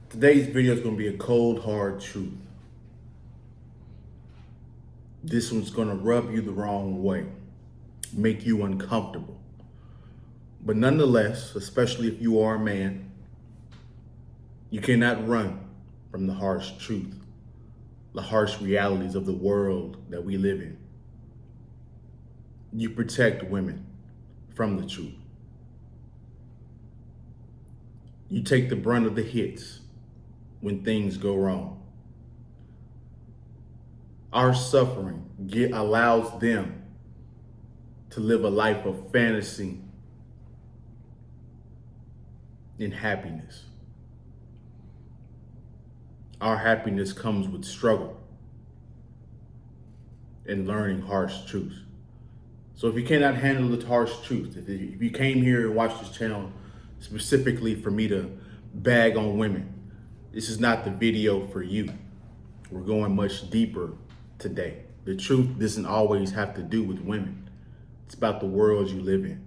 Today's video is going to be a cold, hard truth. This one's going to rub you the wrong way, make you uncomfortable. But nonetheless, especially if you are a man, you cannot run from the harsh truth, the harsh realities of the world that we live in. You protect women from the truth. You take the brunt of the hits when things go wrong. Our suffering allows them to live a life of fantasy and happiness. Our happiness comes with struggle and learning harsh truths. So if you cannot handle the harsh truth, if you came here and watched this channel specifically for me to bag on women, this is not the video for you. We're going much deeper today. The truth doesn't always have to do with women. It's about the world you live in.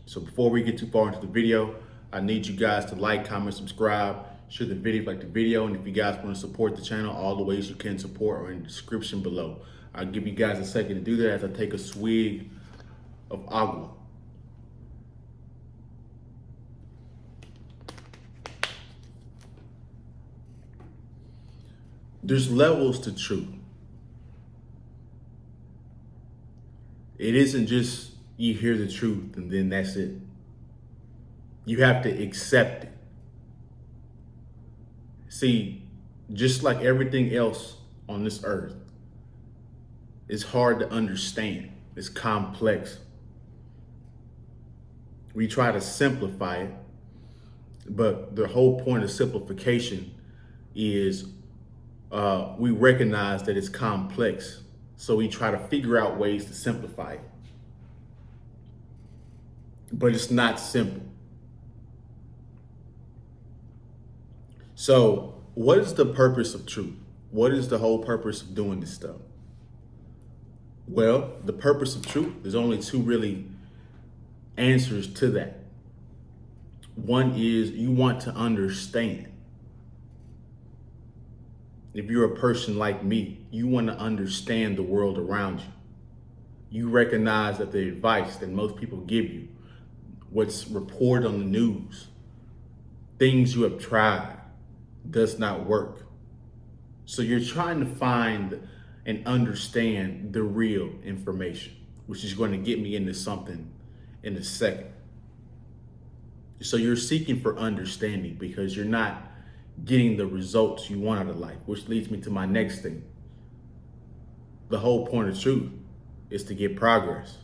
So before we get too far into the video, I need you guys to like, comment, subscribe, share the video if you like the video, and if you guys want to support the channel, all the ways you can support are in the description below. I'll give you guys a second to do that as I take a swig of agua. There's levels to truth. It isn't just you hear the truth and then that's it. You have to accept it. See, just like everything else on this earth, it's hard to understand. It's complex. We try to simplify it, but the whole point of simplification is we recognize that it's complex. So we try to figure out ways to simplify it. But it's not simple. So what is the purpose of truth? What is the whole purpose of doing this stuff? Well, the purpose of truth, there's only two really answers to that. One is you want to understand. If you're a person like me, you want to understand the world around you. You recognize that the advice that most people give you, what's reported on the news, things you have tried, does not work. So you're trying to find and understand the real information, which is going to get me into something in a second. So you're seeking for understanding because you're not getting the results you want out of life, which leads me to my next thing. The whole point of truth is to get progress.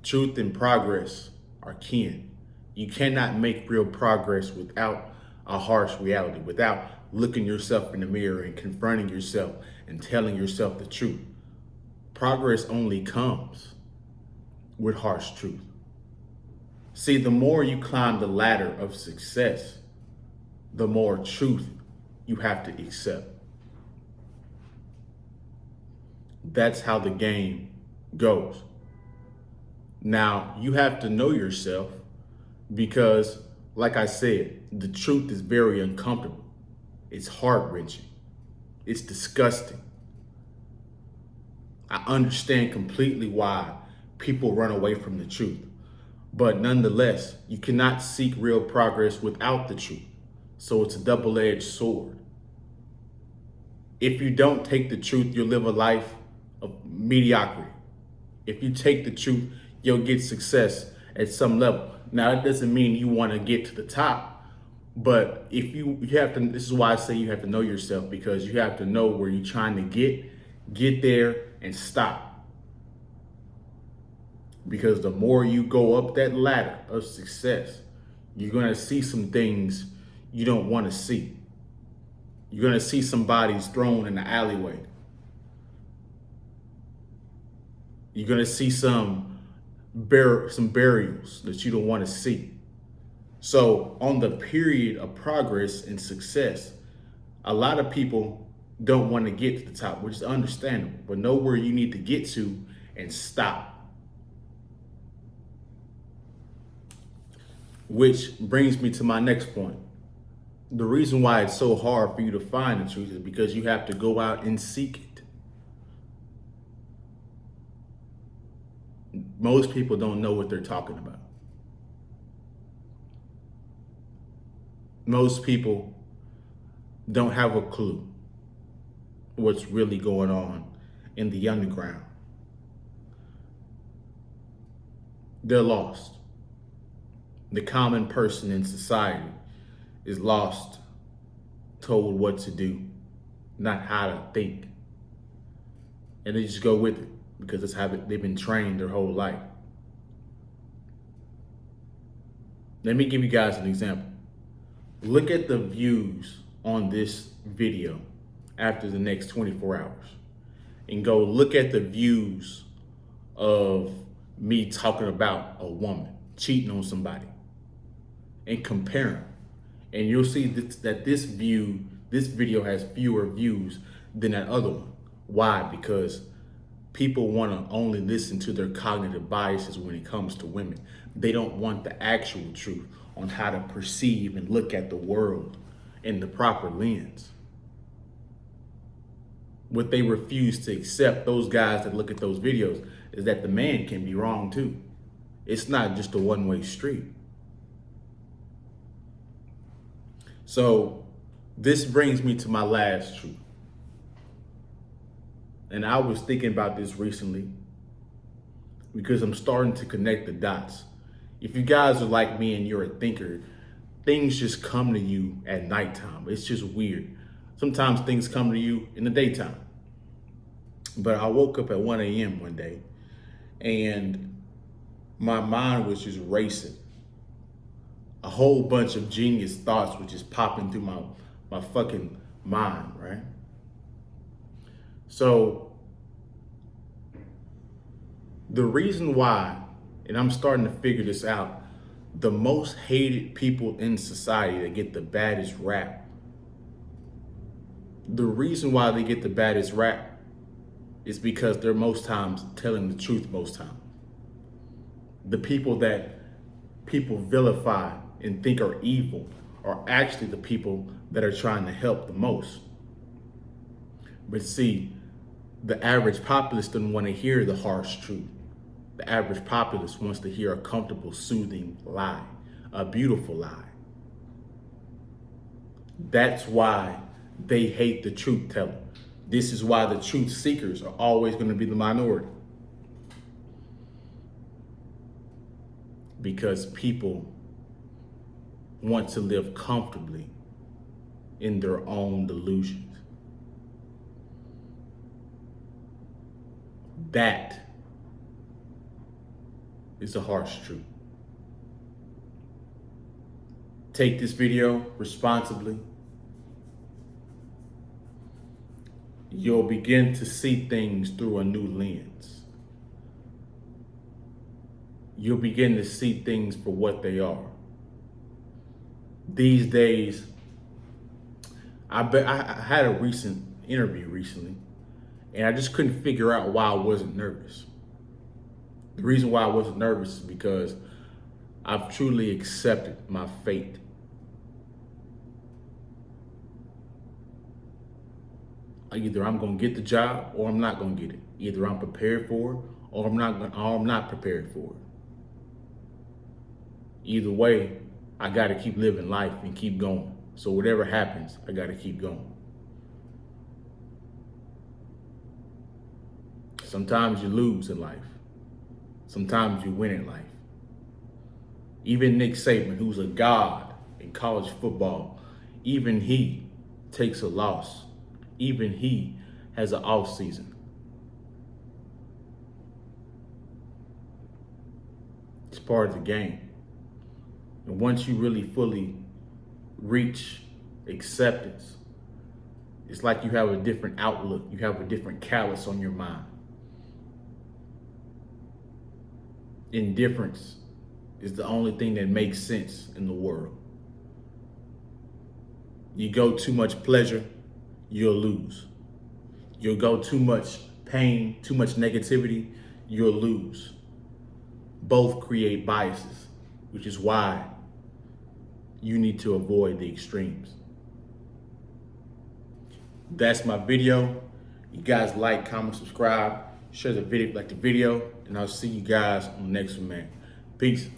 Truth and progress are kin. You cannot make real progress without a harsh reality, without looking yourself in the mirror and confronting yourself and telling yourself the truth. Progress only comes with harsh truth. See, the more you climb the ladder of success, the more truth you have to accept. That's how the game goes. Now, you have to know yourself because, like I said, the truth is very uncomfortable. It's heart-wrenching. It's disgusting. I understand completely why people run away from the truth. But nonetheless, you cannot seek real progress without the truth. So it's a double-edged sword. If you don't take the truth, you'll live a life of mediocrity. If you take the truth, you'll get success at some level. Now, that doesn't mean you want to get to the top, but if you have to, this is why I say you have to know yourself, because you have to know where you're trying to get there and stop. Because the more you go up that ladder of success, you're going to see some things you don't want to see. You're going to see some bodies thrown in the alleyway. You're going to see some burials that you don't want to see. So on the period of progress and success, a lot of people don't want to get to the top, which is understandable, but know where you need to get to and stop. Which brings me to my next point. The reason why it's so hard for you to find the truth is because you have to go out and seek it. Most people don't know what they're talking about. Most people don't have a clue what's really going on in the underground. They're lost. The common person in society is lost, told what to do, not how to think. And they just go with it because that's how they've been trained their whole life. Let me give you guys an example. Look at the views on this video after the next 24 hours and go look at the views of me talking about a woman cheating on somebody and compare them. And you'll see that this video has fewer views than that other one. Why? Because people want to only listen to their cognitive biases when it comes to women. They don't want the actual truth on how to perceive and look at the world in the proper lens. What they refuse to accept, those guys that look at those videos, is that the man can be wrong too. It's not just a one-way street. So this brings me to my last truth. And I was thinking about this recently because I'm starting to connect the dots. If you guys are like me and you're a thinker, things just come to you at nighttime. It's just weird. Sometimes things come to you in the daytime. But I woke up at 1 a.m. one day and my mind was just racing. A whole bunch of genius thoughts were just popping through my fucking mind, right? So the reason why, and I'm starting to figure this out, the most hated people in society that get the baddest rap, the reason why they get the baddest rap is because they're most times telling the truth most times. The people that people vilify and think are evil are actually the people that are trying to help the most. But see, the average populace doesn't want to hear the harsh truth. The average populace wants to hear a comfortable, soothing lie, a beautiful lie. That's why they hate the truth teller. This is why the truth seekers are always going to be the minority. Because people want to live comfortably in their own delusions. That is the harsh truth. Take this video responsibly. You'll begin to see things through a new lens. You'll begin to see things for what they are. These days, I had a recent interview recently, and I just couldn't figure out why I wasn't nervous. The reason why I wasn't nervous is because I've truly accepted my fate. Either I'm gonna get the job or I'm not gonna get it. Either I'm prepared for it or I'm not prepared for it. Either way, I gotta keep living life and keep going. So whatever happens, I gotta keep going. Sometimes you lose in life. Sometimes you win in life. Even Nick Saban, who's a god in college football, even he takes a loss. Even he has an off season. It's part of the game. And once you really fully reach acceptance, it's like you have a different outlook. You have a different callus on your mind. Indifference is the only thing that makes sense in the world. You go too much pleasure, you'll lose. You'll go too much pain, too much negativity, you'll lose. Both create biases, which is why you need to avoid the extremes. That's my video. You guys like, comment, subscribe, share the video, and I'll see you guys on the next one, man. Peace.